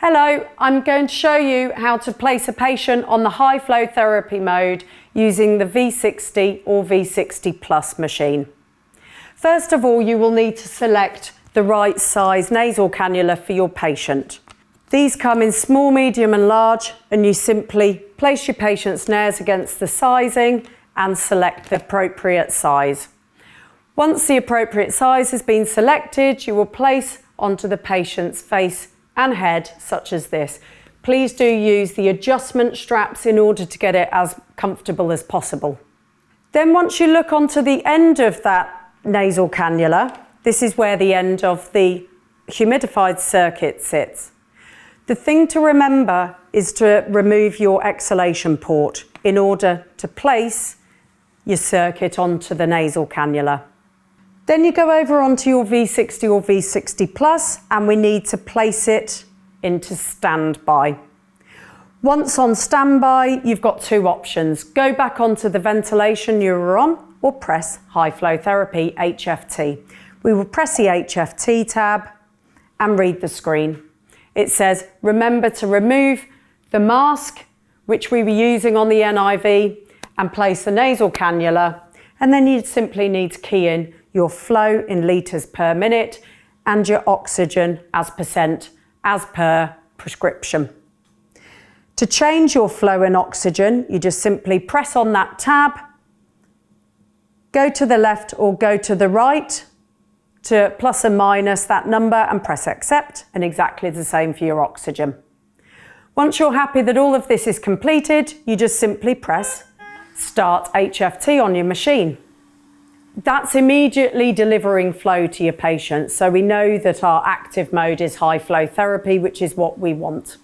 Hello, I'm going to show you how to place a patient on the high flow therapy mode using the V60 or V60Plus machine. First of all, you will need to select the right size nasal cannula for your patient. These come in small, medium and large, and you simply place your patient's nares against the sizing and select the appropriate size. Once the appropriate size has been selected, you will place onto the patient's face and head, such as this. Please do use the adjustment straps in order to get it as comfortable as possible. Then once you look onto the end of that nasal cannula, this is where the end of the humidified circuit sits. The thing to remember is to remove your exhalation port in order to place your circuit onto the nasal cannula. Then you go over onto your V60 or V60Plus and we need to place it into standby. Once on standby, you've got two options. Go back onto the ventilation you were on or press high flow therapy, HFT. We will press the HFT tab and read the screen. It says, remember to remove the mask, which we were using on the NIV, and place the nasal cannula. And then you simply need to key in your flow in litres per minute and your oxygen as percent as per prescription. To change your flow in oxygen, you just simply press on that tab, go to the left or go to the right to plus and minus that number and press accept, and exactly the same for your oxygen. Once you're happy that all of this is completed, you just simply press start HFT on your machine. That's immediately delivering flow to your patient. So we know that our active mode is high flow therapy, which is what we want.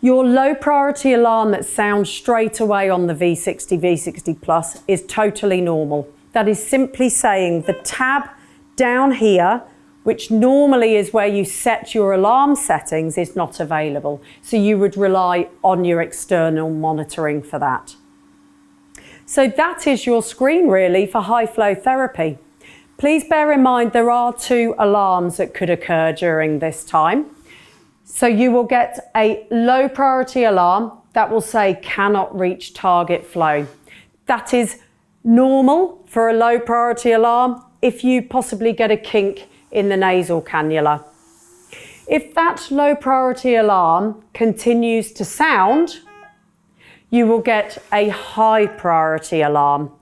Your low priority alarm that sounds straight away on the V60, V60Plus is totally normal. That is simply saying the tab down here, which normally is where you set your alarm settings, is not available. So you would rely on your external monitoring for that. So that is your screen really for high flow therapy. Please bear in mind there are two alarms that could occur during this time. So you will get a low priority alarm that will say cannot reach target flow. That is normal for a low priority alarm if you possibly get a kink in the nasal cannula. If that low priority alarm continues to sound, you will get a high priority alarm.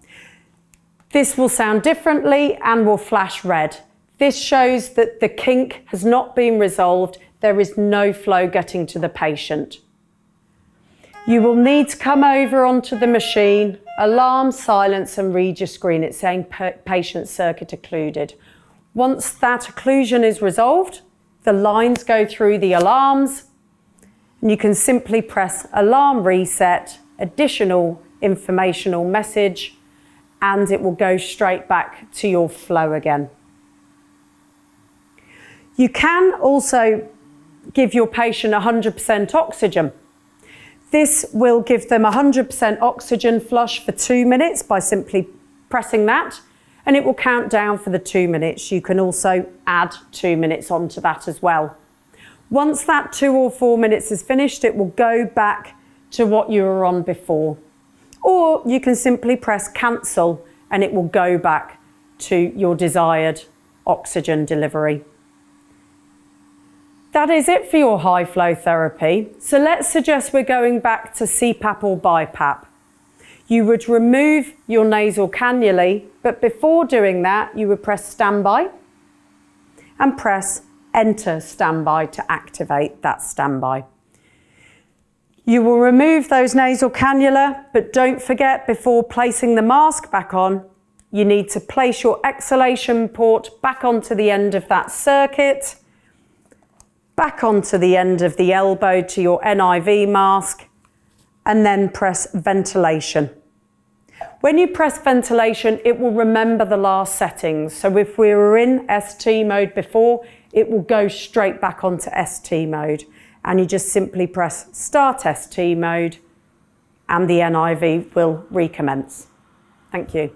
This will sound differently and will flash red. This shows that the kink has not been resolved. There is no flow getting to the patient. You will need to come over onto the machine, alarm, silence and read your screen. It's saying patient circuit occluded. Once that occlusion is resolved, the lines go through the alarms and you can simply press alarm reset, additional informational message, and it will go straight back to your flow again. You can also give your patient 100% oxygen. This will give them 100% oxygen flush for 2 minutes by simply pressing that, and it will count down for the 2 minutes. You can also add 2 minutes onto that as well. Once that 2 or 4 minutes is finished, it will go back to what you were on before. Or you can simply press cancel and it will go back to your desired oxygen delivery. That is it for your high flow therapy. So let's suggest we're going back to CPAP or BiPAP. You would remove your nasal cannula, but before doing that, you would press standby and press enter standby to activate that standby. You will remove those nasal cannula, but don't forget before placing the mask back on you need to place your exhalation port back onto the end of that circuit, back onto the end of the elbow to your NIV mask, and then press ventilation. When you press ventilation, it will remember the last settings. So if we were in ST mode before, it will go straight back onto ST mode. And you just simply press start ST mode and the NIV will recommence. Thank you.